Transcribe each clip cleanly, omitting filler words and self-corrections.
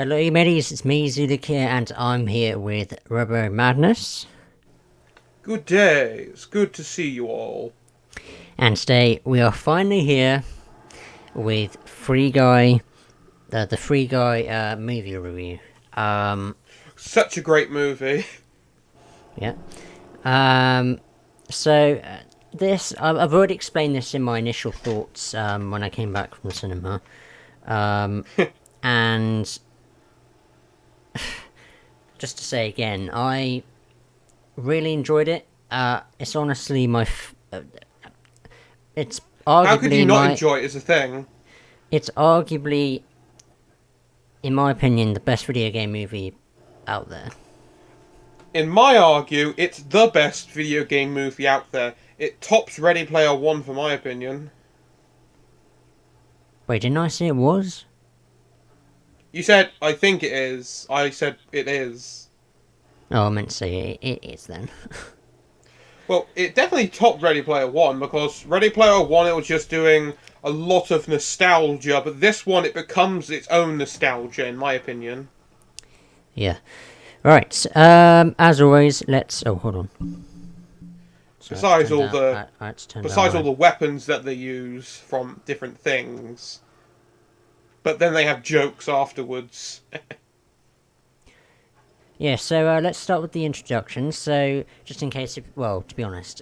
Hello, you mateys, it's me, Zuluk here, and I'm here with Robo Madness. Good day. It's good to see you all. And today we are finally here with Free Guy, the Free Guy movie review. Such a great movie. Yeah. So this I've already explained this in my initial thoughts when I came back from the cinema, and just to say again, I really enjoyed it. It's honestly it's arguably How could you not enjoy it as a thing? It's arguably, in my opinion, the best video game movie out there. In my argue, it's the best video game movie out there. It tops Ready Player One for my opinion. Wait, didn't I say it was? You said, I think it is. I said it is. Oh, I meant to say it is then. Well, it definitely topped Ready Player One, because Ready Player One, it was just doing a lot of nostalgia, but this one, it becomes its own nostalgia, in my opinion. Yeah. Right, as always, let's... Oh, hold on. So Besides all the weapons that they use from different things. But then they have jokes afterwards. Yeah, so let's start with the introduction. So, just in case, to be honest,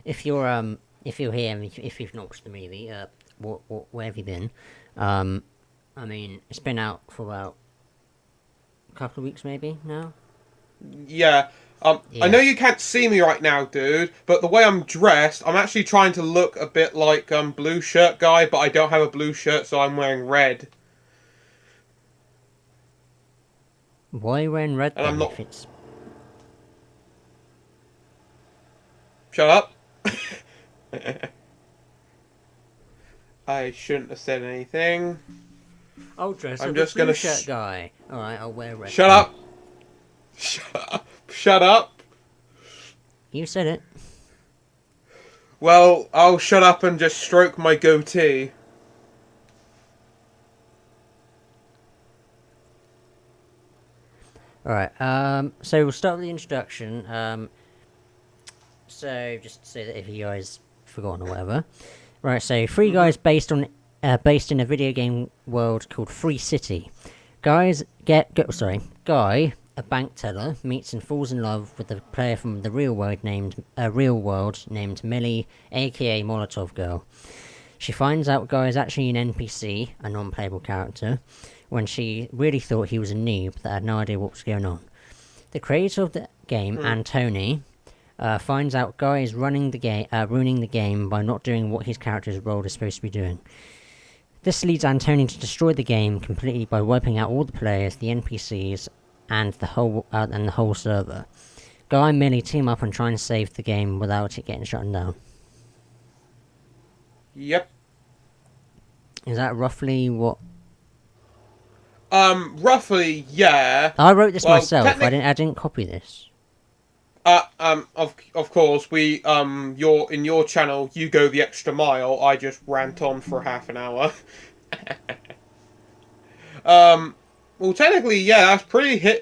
if you're here, if you've not watched the movie, where have you been? I mean, it's been out for about a couple of weeks, maybe now. Yeah. Yeah. I know you can't see me right now, dude, but the way I'm dressed, I'm actually trying to look a bit like Blue Shirt Guy, but I don't have a blue shirt, so I'm wearing red. Why are you wearing red And then, I'm not... if it's... Shut up. I shouldn't have said anything. I'll dress I'm up just as Blue gonna Shirt Guy. Alright, I'll wear red. Shut up. Shut up. Shut up. You said it. Well, I'll shut up and just stroke my goatee. Alright, so we'll start with the introduction. So, just to say that if you guys forgotten or whatever. Right, so Free Guy is based in a video game world called Free City. Guy, a bank teller, meets and falls in love with a player from the real world named Millie, aka Molotov Girl. She finds out Guy is actually an NPC, a non-playable character, when she really thought he was a noob that had no idea what was going on. The creator of the game, Antony, finds out Guy is ruining the game by not doing what his character's role is supposed to be doing. This leads Antony to destroy the game completely by wiping out all the players, the NPCs, and the whole server. Guy and Millie team up and try and save the game without it getting shut down. Yep. Is that roughly what? Roughly, yeah. I wrote this myself. I didn't copy this. Of course, we, in your channel, you go the extra mile. I just rant on for half an hour. Well, technically, yeah,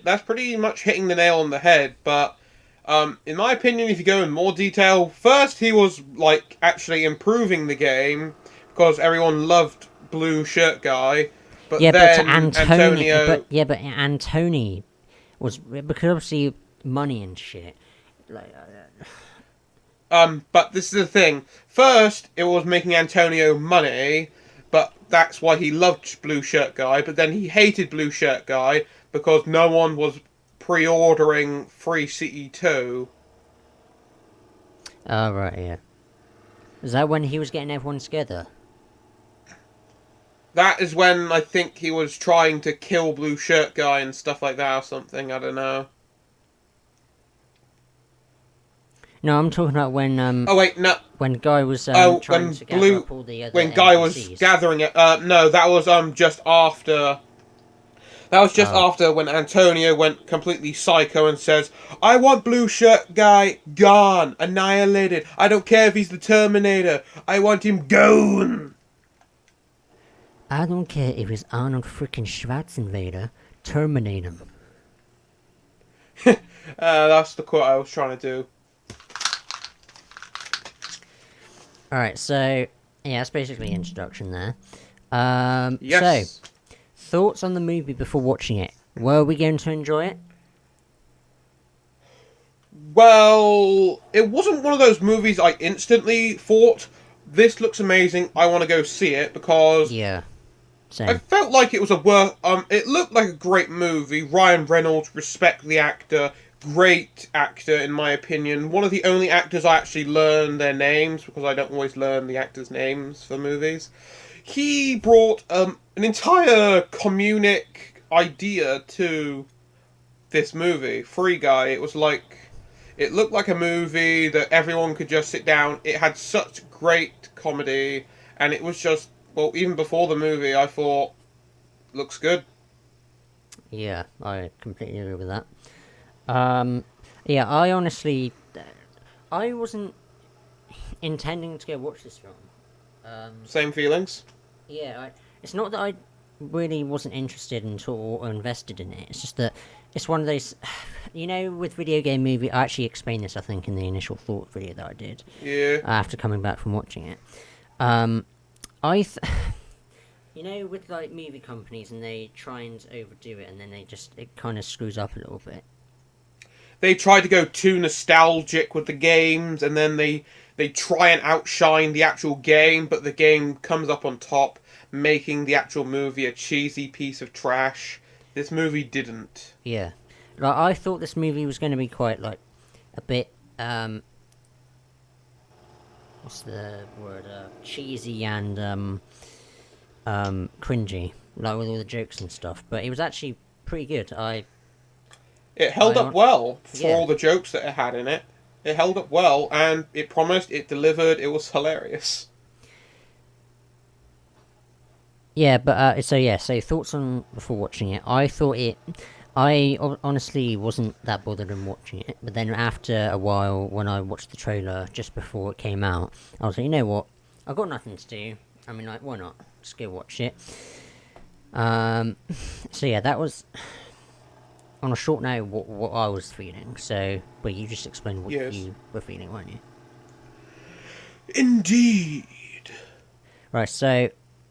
that's pretty much hitting the nail on the head, but, in my opinion, if you go in more detail, first he was, like, actually improving the game, because everyone loved Blue Shirt Guy, but yeah, then but Antonio... But Antony was, because obviously money and shit. Like, But this is the thing. First, it was making Antonio money, but that's why he loved Blue Shirt Guy, but then he hated Blue Shirt Guy because no one was pre-ordering Free City 2. oh, right, yeah. Is that when he was getting everyone together? That is when I think he was trying to kill Blue Shirt Guy and stuff like that or something, I don't know. No, I'm talking about when, Oh, wait, no. when Guy was, trying to gather up all the other when Guy was NPCs. gathering it, no, that was, just after... That was just after when Antonio went completely psycho and says, I want Blue Shirt Guy gone, annihilated. I don't care if he's the Terminator. I want him gone. I don't care if it's Arnold freaking Schwarzenegger. terminate him. That's the quote I was trying to do. Alright, so, yeah, that's basically the introduction there. Yes. So, thoughts on the movie before watching it? Were we going to enjoy it? Well, it wasn't one of those movies I instantly thought, this looks amazing, I want to go see it, because Yeah, I same. felt like it was it looked like a great movie. Ryan Reynolds, respect the actor, great actor in my opinion. One of the only actors I actually learned their names, because I don't always learn the actors' names for movies. He brought an entire communic idea to this movie, Free Guy. It looked like a movie that everyone could just sit down. It had such great comedy, and it was just, well, even before the movie, I thought, looks good. Yeah, I completely agree with that. Yeah, I wasn't intending to go watch this film. Same feelings. Yeah, it's not that I really wasn't interested in or invested in it. It's just that it's one of those, with video game movie. I actually explained this, I think, in the initial thought video that I did Yeah. after coming back from watching it. With like movie companies, and they try and overdo it, and then it kind of screws up a little bit. They try to go too nostalgic with the games, and then they try and outshine the actual game, but the game comes up on top, making the actual movie a cheesy piece of trash. This movie didn't. Yeah, like I thought this movie was going to be quite like a bit what's the word? Cheesy and cringy, like with all the jokes and stuff. But it was actually pretty good. It held up well for Yeah. all the jokes that it had in it. It held up well, and it promised, it delivered, it was hilarious. Yeah, but so thoughts on before watching it. I honestly wasn't that bothered in watching it, but then after a while, when I watched the trailer just before it came out, I was like, you know what? I've got nothing to do. I mean, like, why not? Just go watch it. So yeah, that was on a short note what I was feeling. So, but you just explained what Yes. you were feeling, weren't you? Indeed. Right. So,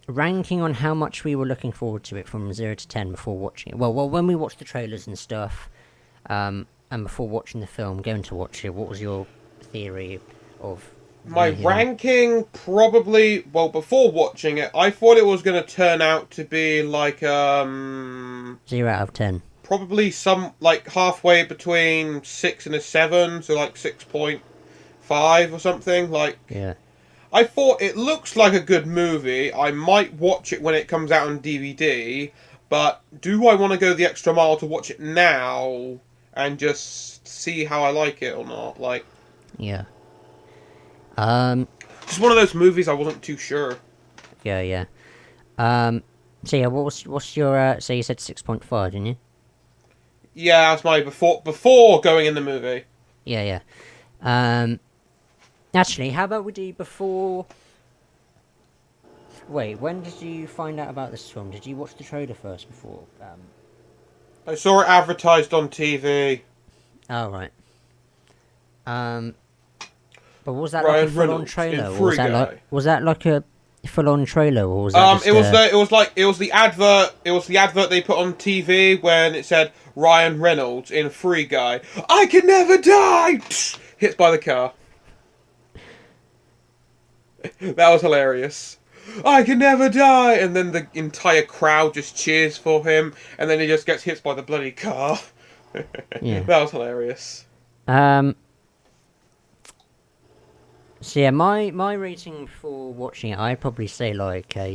ranking on how much we were looking forward to it from 0 to 10 before watching it. Well, when we watched the trailers and stuff, and before watching the film, going to watch it, what was your theory of My ranking? ranking probably, well, before watching it, I thought it was going to turn out to be like, 0 out of 10. probably some, like, halfway between 6 and a 7, so like 6.5 or something. Like, Yeah. I thought it looks like a good movie. I might watch it when it comes out on DVD, but do I want to go the extra mile to watch it now and just see how I like it or not? Like, Yeah. just one of those movies I wasn't too sure. Yeah. So yeah, what's your so you said 6.5, didn't you? Yeah, that's my before going in the movie. Yeah. Actually, how about we do before? Wait, when did you find out about this film? Did you watch the trailer first before? I saw it advertised on TV. Oh right. But was that Ryan like a full-on Reynolds trailer, in or Free Guy. was that like a full-on trailer, or was that just It was the advert. It was the advert they put on TV when it said Ryan Reynolds in Free Guy. I can never die. Hit by the car. That was hilarious. I can never die, and then the entire crowd just cheers for him, and then he just gets hit by the bloody car. Yeah. That was hilarious. So yeah, my rating for watching it, I'd probably say like a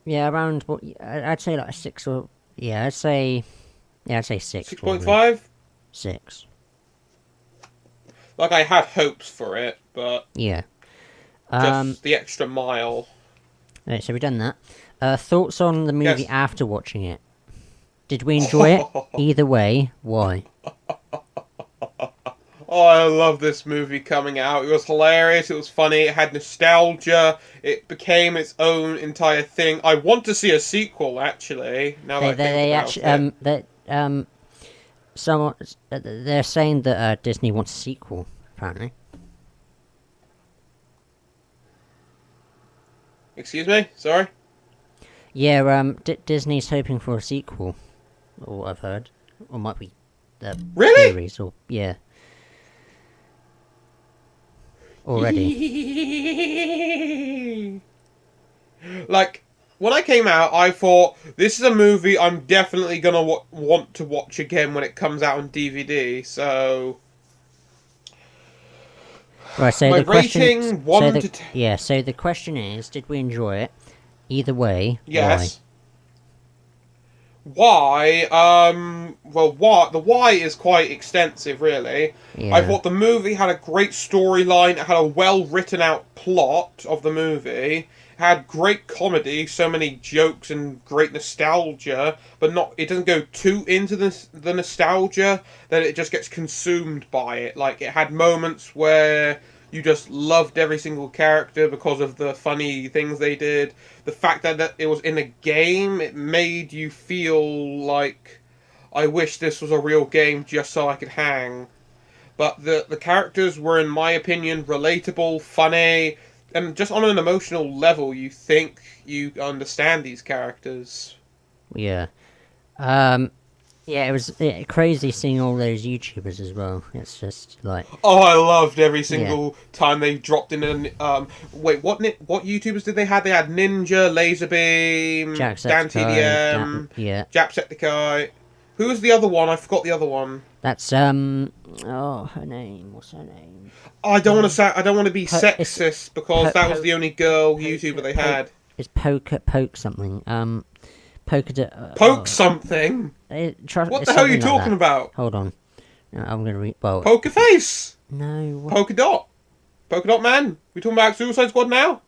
yeah, around what I'd say like a 6 or I'd say 6. 6.5. 6. Like, I had hopes for it, but Yeah. just the extra mile. Right, so we've done that. Thoughts on the movie Yes. after watching it? Did we enjoy it? Either way, why? Oh, I love this movie coming out. It was hilarious. It was funny. It had nostalgia. It became its own entire thing. I want to see a sequel. Actually, now that I think They about actually it. someone they're saying that Disney wants a sequel. Apparently, Excuse me. Sorry. yeah. Disney's hoping for a sequel. Or what I've heard, or might be Really? theories, or yeah, already. Like, when I came out, I thought, this is a movie I'm definitely gonna want to watch again when it comes out on DVD, so... Right. So My the question. rating, 1 to 10... Yeah. So the question is, did we enjoy it? Either way, why? Yes. Why? Well, why? The why is quite extensive, really. I Yeah. thought the movie had a great storyline. It had a well written out plot of the movie. It had great comedy, so many jokes and great nostalgia, but not. It doesn't go too into the nostalgia that it just gets consumed by it. Like it had moments where you just loved every single character because of the funny things they did. The fact that it was in a game, it made you feel like I wish this was a real game just so I could hang. But the characters were, in my opinion, relatable, funny, and just on an emotional level, you think you understand these characters. Yeah. Yeah, it was crazy seeing all those YouTubers as well. It's just like, Oh, I loved every yeah, single time they dropped in an wait, what YouTubers did they have? They had Ninja, Laserbeam, Dan Jacksepticeye, TDM, yeah, Japsepticeye. Who was the other one? I forgot the other one. that's oh, her name, what's her name? I don't want to say. I don't want to be It's sexist because that was poke, the only girl YouTuber poke, they poke, had. it's poke something. Poke, Poke something. What the hell are you something like talking that. about? Hold on, I'm gonna read. Well, Poker face. no, what? Polka dot. Polka dot man. We talking about Suicide Squad now?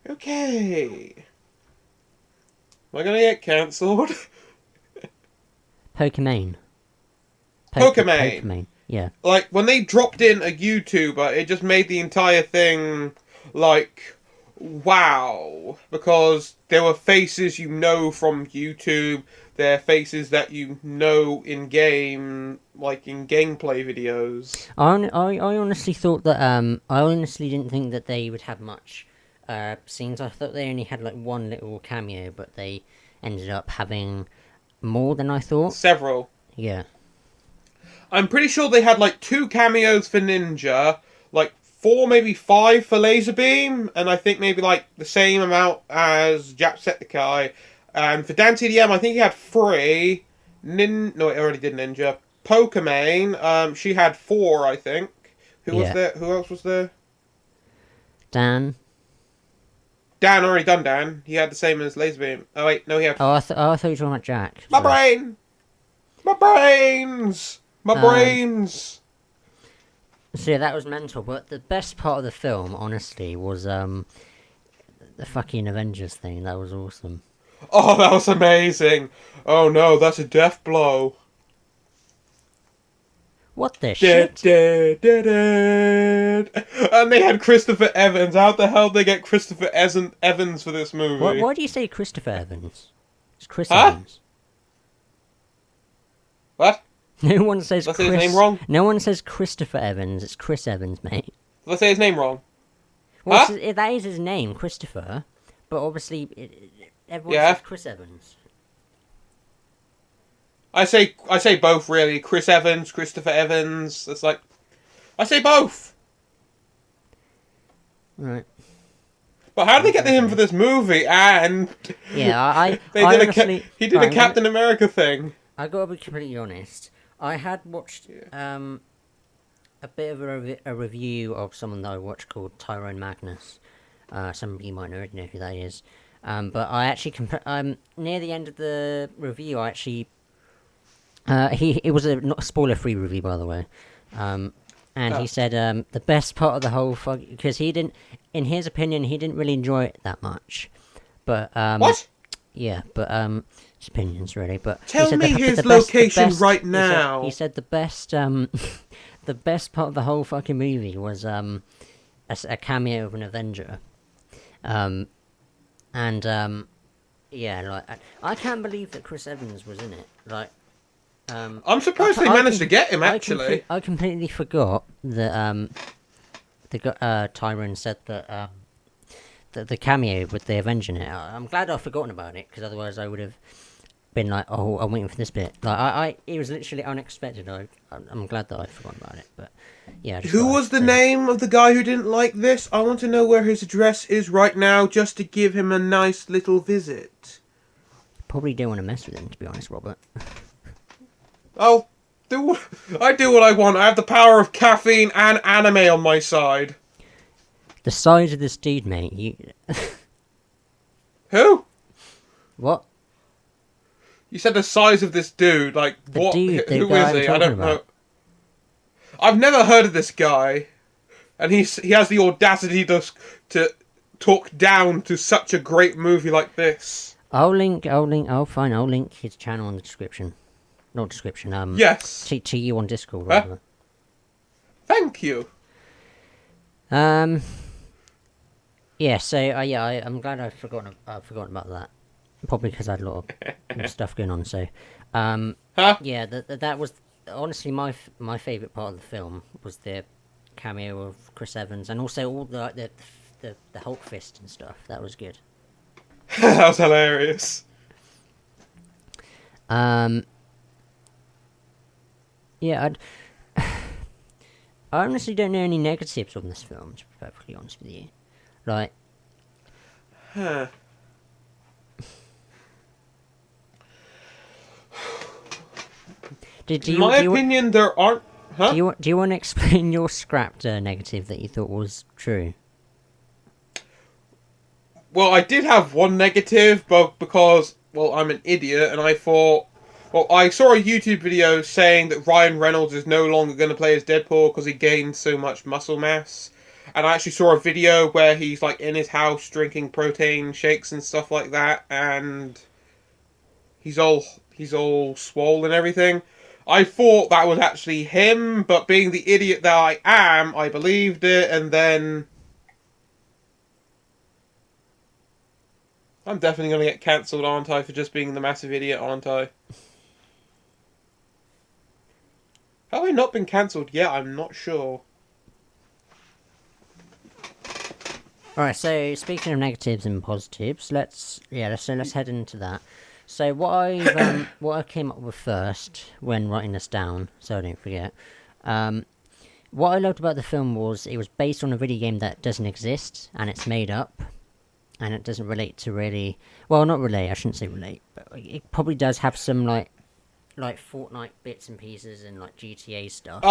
Okay. Am I gonna get cancelled? Pokemon. Pokemon. Pokemon. Yeah. Like when they dropped in a YouTuber, it just made the entire thing like wow, because there were faces you know from YouTube. They're faces that you know in game, like in gameplay videos. I honestly thought that I honestly didn't think that they would have much scenes. I thought they only had like one little cameo, but they ended up having more than I thought. Several. Yeah. I'm pretty sure they had like 2 cameos for Ninja, like 4, maybe 5 for Laserbeam, and I think maybe like the same amount as Jacksepticeye. And for Dan TDM, I think he had 3. No, it already did Ninja. Pokemon, she had 4, I think. Who was Yeah. there? Who else was there? Dan. Dan already done Dan. He had the same as Laserbeam. Oh wait, no, he had. Oh, I thought you were talking about Jack. My Sorry. brain, my brains, my Um. brains. So yeah, that was mental. But the best part of the film, honestly, was the fucking Avengers thing. That was awesome. Oh, that was amazing. Oh no, that's a death blow. What the Dead, shit? dead, dead, dead. And they had Christopher Evans. How the hell did they get Christopher Evans for this movie? Why do you say Christopher Evans? It's Chris Huh? Evans. What? No one says Did I Chris. say his name wrong? No one says Christopher Evans. It's Chris Evans, mate. Did I say his name wrong? Well, Huh? that is his name, Christopher. But obviously, everyone Yeah. says Chris Evans. I say both really. Chris Evans, Christopher Evans. It's like I say both. Right. But how did they get him for this movie? And Yeah, I they I did honestly. he did a Captain America thing. I gotta be completely honest. I had watched a bit of a review of someone that I watched called Tyrone Magnus. Some of you might already know who that is. But I actually near the end of the review, I actually it was a not spoiler free review, by the way. And he said the best part of the whole because he didn't, in his opinion, he didn't really enjoy it that much. But What? Yeah, but it's opinions really. But he Tell said me the his best, location right he now. said the best the best part of the whole fucking movie was a cameo of an Avenger. Um, and yeah, like I can't believe that Chris Evans was in it. Like, I'm surprised they managed to get him, I actually. I completely forgot that Tyrone said that the cameo with the Avenger in it. I'm glad I've forgotten about it because otherwise I would have been like, oh, I'm waiting for this bit. Like, it was literally unexpected. I'm glad that I'd forgotten about it. But yeah, I just Who thought was I'd the say that. name of the guy who didn't like this? I want to know where his address is right now just to give him a nice little visit. Probably don't want to mess with him, to be honest, Robert. I'll do. I do what I want. I have the power of caffeine and anime on my side. The size of this dude, mate. Who? What? You said the size of this dude. Like, The what? dude, the Who guy is I'm he? I talking don't about. know. I've never heard of this guy, and he has the audacity to talk down to such a great movie like this. I'll link. I'll link his channel in the description. Not description. Yes. To you on Discord, Huh? rather. Thank you. Yeah. So, I'm glad I've forgotten about that. Probably because I had a lot of stuff going on. So, Huh? yeah, that was honestly my favorite part of the film was the cameo of Chris Evans and also all the Hulk fist and stuff. That was good. That was hilarious. Yeah, I honestly don't know any negatives on this film, to be perfectly honest with you. Like, Huh. In my opinion, there aren't. Huh? Do you want to explain your scrapped negative that you thought was true? Well, I did have one negative, but because, well, I'm an idiot, and I thought... Well, I saw a YouTube video saying that Ryan Reynolds is no longer going to play as Deadpool because he gained so much muscle mass. And I actually saw a video where he's, like, in his house drinking protein shakes and stuff like that, and he's all swole and everything. I thought that was actually him, but being the idiot that I am, I believed it, and then... I'm definitely going to get cancelled, aren't I, for just being the massive idiot, aren't I? Have I not been cancelled yet? I'm not sure. Alright, so speaking of negatives and positives, let's head into that. So what I came up with first when writing this down, so I don't forget, what I loved about the film was it was based on a video game that doesn't exist and it's made up, and it doesn't relate to really, well, not relate. I shouldn't say relate, but it probably does have some like Fortnite bits and pieces and like GTA stuff.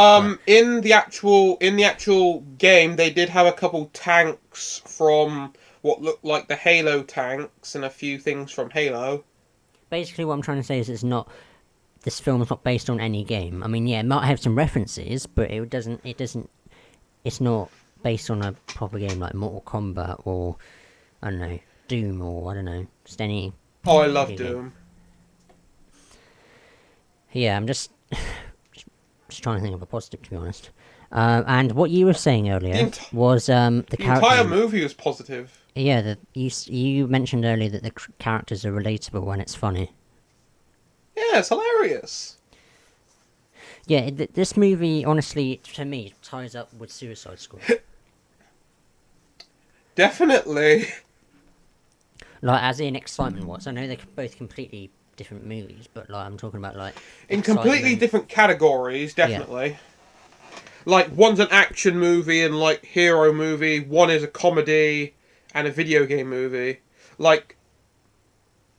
In the actual game, they did have a couple tanks from what looked like the Halo tanks and a few things from Halo. Basically, what I'm trying to say is this film is not based on any game. I mean, yeah, it might have some references, but it's not based on a proper game like Mortal Kombat or, I don't know, Doom or, I don't know, just any... Oh, I love video game. Doom. Yeah, I'm just trying to think of a positive, to be honest. And what you were saying earlier was the entire movie was positive. Yeah, you mentioned earlier that the characters are relatable and it's funny. Yeah, it's hilarious. Yeah, this movie, honestly, to me, ties up with Suicide Squad. Definitely. Like, as in excitement-wise. I know they're both completely different movies, but like I'm talking about like in completely different categories, definitely. Yeah. Like one's an action movie and like hero movie, one is a comedy and a video game movie. Like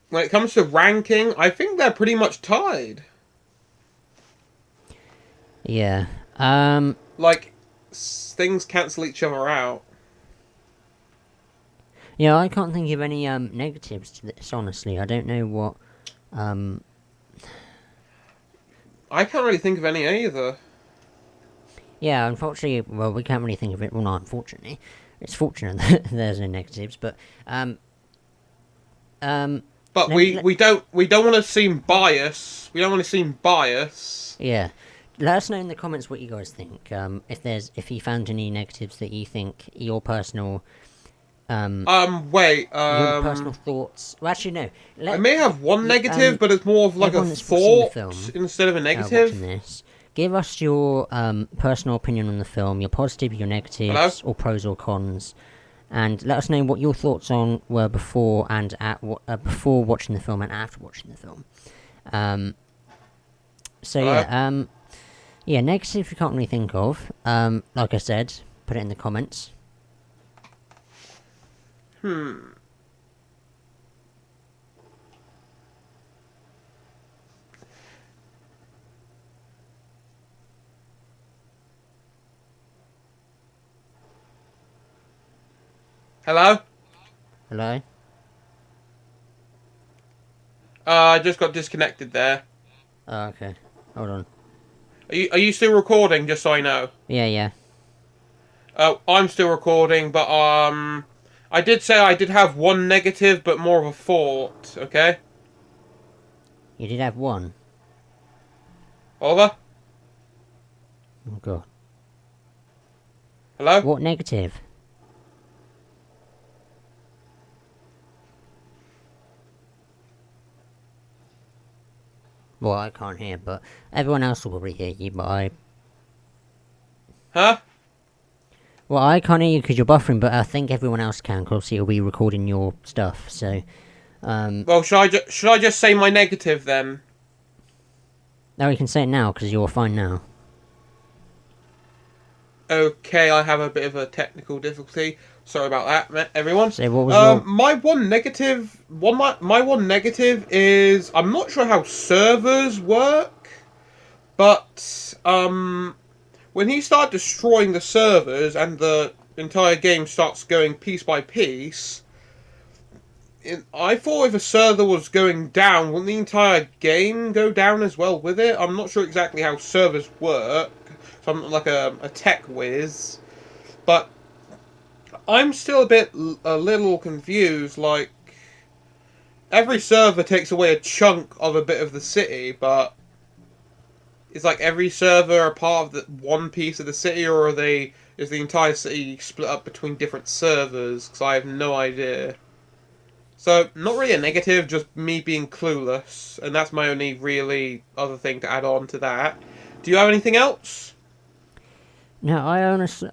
when it comes to ranking, I think they're pretty much tied. Yeah. Like things cancel each other out. Yeah, I can't think of any negatives to this, honestly. I don't know what I can't really think of any either. Yeah, unfortunately, well, we can't really think of it. Well, not unfortunately. It's fortunate that there's no negatives, but, But we don't want to seem biased. We don't want to seem biased. Yeah. Let us know in the comments what you guys think. If you found any negatives that you think your personal your personal thoughts. Well, actually, no. I may have one negative, but it's more of like a thought instead of a negative. Watching this, give us your personal opinion on the film, your positive, your negatives, or pros or cons, and let us know what your thoughts on were before and before watching the film and after watching the film. Yeah, negatives we can't really think of. Like I said, put it in the comments. Hello? Hello? I just got disconnected there. Oh, okay. Hold on. Are you still recording, just so I know? Yeah. I'm still recording, but I did say I did have one negative, but more of a thought, okay? You did have one? Over? Oh god. Hello? What negative? Well, I can't hear, but everyone else will probably hear you, but I... Huh? Well, I can't hear you because you're buffering, but I think everyone else can, because it'll be recording your stuff, so... Well, should I just say my negative, then? No, you can say it now, because you're fine now. Okay, I have a bit of a technical difficulty. Sorry about that, everyone. So what was your... My one negative... My one negative is... I'm not sure how servers work, but... when he started destroying the servers and the entire game starts going piece by piece... I thought if a server was going down, wouldn't the entire game go down as well with it? I'm not sure exactly how servers work. So I'm not like a tech whiz. But I'm still a little confused. Like, every server takes away a chunk of a bit of the city, but is like every server a part of the one piece of the city, or is the entire city split up between different servers? Because I have no idea. So, not really a negative, just me being clueless, and that's my only really other thing to add on to that. Do you have anything else? No, I honestly...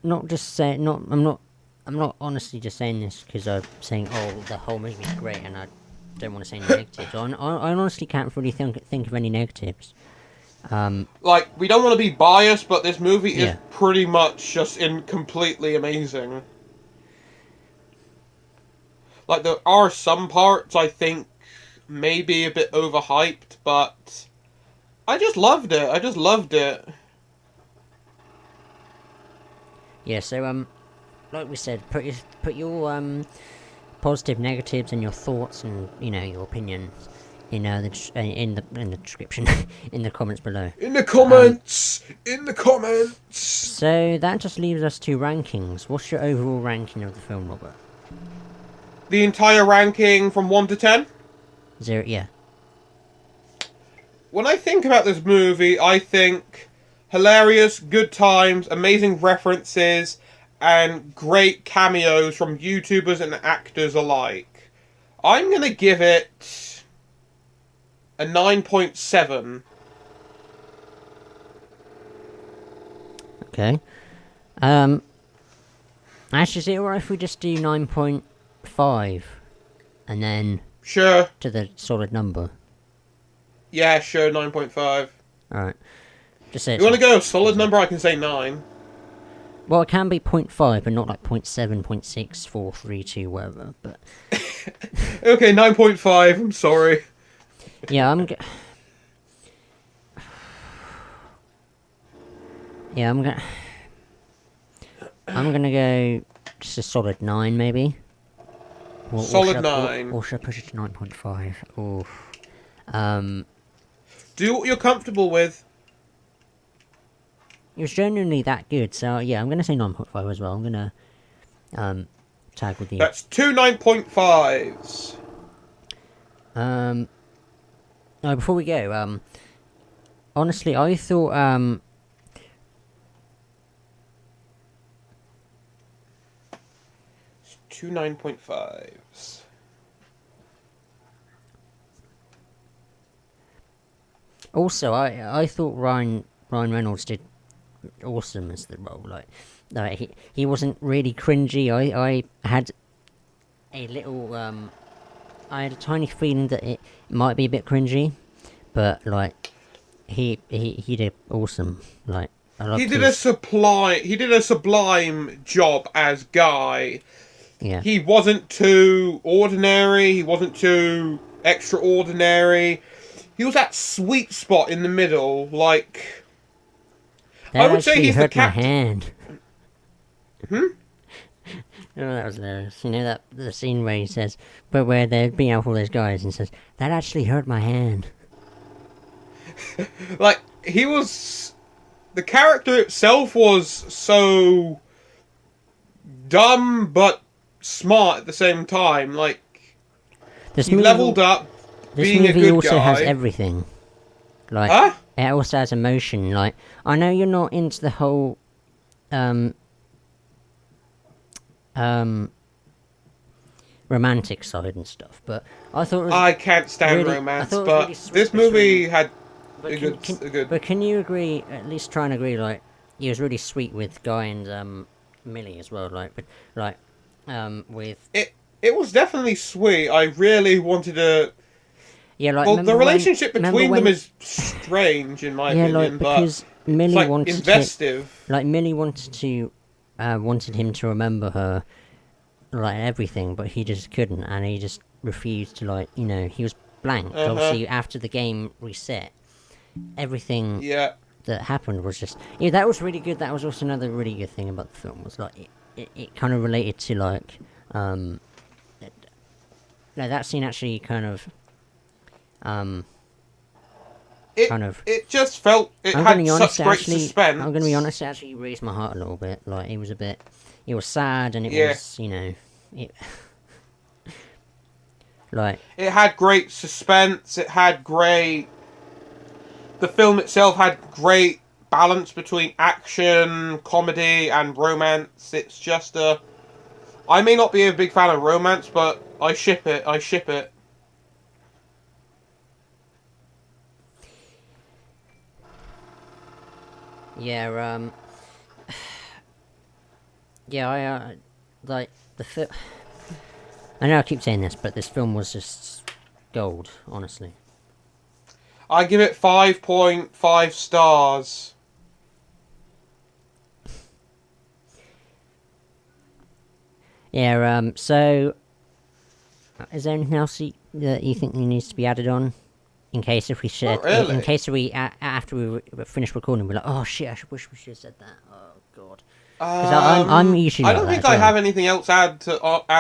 not just saying... I'm not honestly just saying this because I'm saying, oh, the whole movie's great, and I don't want to say any negatives. I honestly can't really think of any negatives. Like, we don't want to be biased, but this movie is pretty much just completely amazing. Like, there are some parts I think maybe a bit overhyped, but I just loved it. Yeah, so, like we said, put your, positive, negatives, and your thoughts, and, your opinions in the description, in the comments below. In the comments! So, that just leaves us to rankings. What's your overall ranking of the film, Robert? The entire ranking from 1 to 10? 0, yeah. When I think about this movie, I think hilarious, good times, amazing references, and great cameos from YouTubers and actors alike. I'm gonna give it a 9.7. Okay. Actually, is it alright if we just do 9.5? And then... Sure. To the solid number? Yeah, sure, 9.5. Alright. Just say you want to go a solid number, I can say 9. Well, it can be 0.5, but not like 0.7, 0.6, 4, 3, 2, whatever, but... Okay, 9.5, I'm sorry. Yeah, I'm gonna go just a solid 9, maybe. Solid 9. Or should I push it to 9.5? Oof. Do what you're comfortable with. It was genuinely that good, so yeah, I'm gonna say 9.5 as well. I'm gonna tag with you. That's 2 9.5s. No, before we go, honestly, I thought, 2 9.5s. also, I thought Ryan Reynolds did awesome as the role. Like he wasn't really cringy. I had a little, I had a tiny feeling that it might be a bit cringy, but like he did awesome. Like I He loved did a his sublime job as Guy. yeah. He wasn't too ordinary. He wasn't too extraordinary. He was that sweet spot in the middle. Like, I That would say actually he's the hurt my captain. hand. Hmm? Oh, that was hilarious. You know that the scene where he says, but where they're being out all those guys, and says that actually hurt my hand. Like, he was. The character itself was so dumb but smart at the same time. Like, This he movie, leveled up this being a movie good also has guy. everything. Like Huh? it also has emotion. Like I know you're not into the whole um um romantic side and stuff, but I thought it was I can't stand really, I romance, thought it was really but sweet this movie between. had But a good. but can you agree? At least try and agree. Like he was really sweet with Guy and Millie as well. Like but like with It was definitely sweet. I really wanted to. yeah, like Well, the relationship remember between them when is strange in my yeah, like opinion, but because it's Millie like wanted to investive. like Millie wanted to wanted him to remember her like everything, but he just couldn't, and he just refused to like he was blank. Uh huh. Obviously, after the game reset, everything Yeah. that happened was just that was really good. That was also another really good thing about the film was like it kind of related to like it, no, that scene actually kind of um It kind of it just felt it I'm gonna had be honest, such great I'm gonna be suspense. honest, it actually raised my heart a little bit. Like it was sad and it Yeah. was it like It had great suspense. It had great. The film itself had great balance between action, comedy, and romance. It's just a. I may not be a big fan of romance, but I ship it. I ship it. yeah yeah I like I know I keep saying this, but this film was just gold, honestly. I give it 5.5 stars. Yeah, so is there anything else that you think needs to be added on? In case if we should, Not really. in case we after we finish recording, we're like, oh shit, wish we should have said that. Oh god, because I'm usually I like don't that think as I well. have anything else add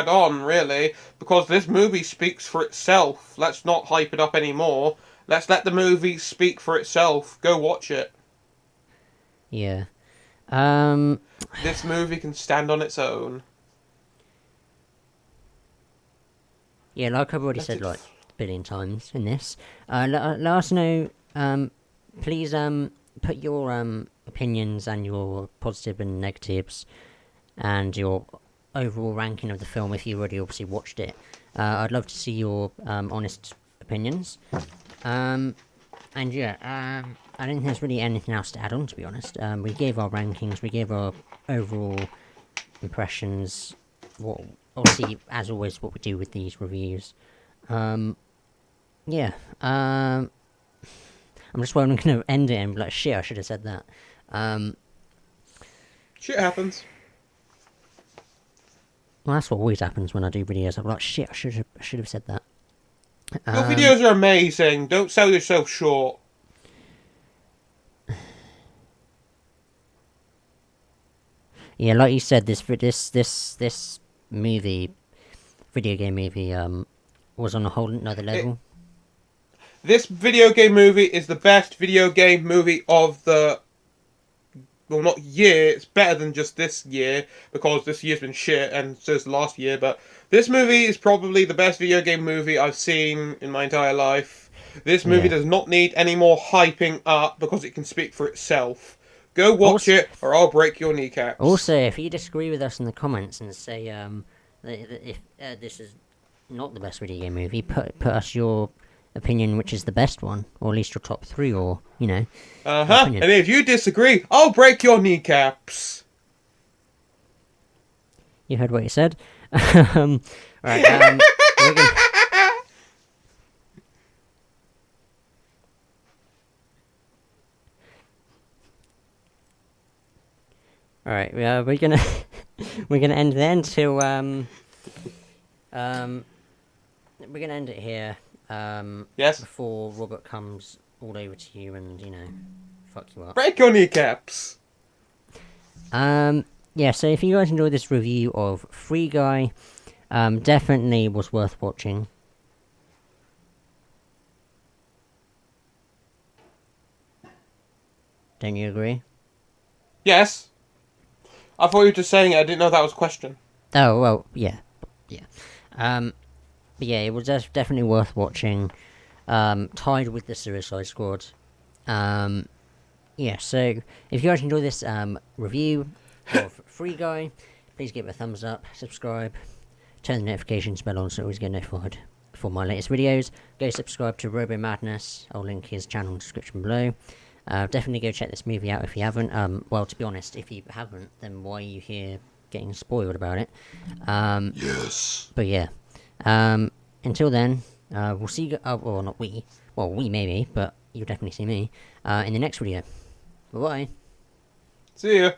on really, because this movie speaks for itself. Let's not hype it up anymore. Let's let the movie speak for itself. Go watch it. Yeah. This movie can stand on its own. Yeah, like I've already Let said it. like a billion times in this. Let us know. Please put your opinions and your positive and negatives, and your overall ranking of the film if you already obviously watched it. I'd love to see your honest opinions. And yeah, I don't think there's really anything else to add on, to be honest. We gave our rankings, we gave our overall impressions. What obviously, as always, what we do with these reviews. Yeah. I'm just going to end it and be like, shit, I should have said that. Shit happens. Well, that's what always happens when I do videos. I'm like, shit, I should have said that. Your videos are amazing. Don't sell yourself short. Yeah, like you said, this movie, video game movie, was on a whole another level. This video game movie is the best video game movie of the. Well, not year. It's better than just this year because this year's been shit, and so is last year. But This movie is probably the best video game movie I've seen in my entire life. This movie Yeah. does not need any more hyping up because it can speak for itself. Go watch Also, it, or I'll break your kneecaps. also, if you disagree with us in the comments and say if this is not the best video game movie, put us your opinion, which is the best one, or at least your top 3, or your opinion. And if you disagree, I'll break your kneecaps. You heard what he said. Right. We're gonna... All right. We're gonna we're gonna end there until we're gonna end it here. Yes. Before Robert comes all over to you and fuck you up. Break your kneecaps. Yeah, so if you guys enjoyed this review of Free Guy, definitely was worth watching. Don't you agree? Yes. I thought you were just saying it. I didn't know that was a question. Oh, well, yeah. But yeah, it was definitely worth watching. Tied with the Suicide Squad. Yeah, so if you guys enjoyed this review of Free Guy, please give it a thumbs up, subscribe, turn the notifications bell on so you always get notified for my latest videos. Go subscribe to Robo Madness. I'll link his channel in the description below. Definitely go check this movie out if you haven't. Well, to be honest, if you haven't, then why are you here getting spoiled about it? Yes. But yeah. Until then, we'll see you... well, not we. Well, we maybe, but you'll definitely see me in the next video. Bye-bye. See ya.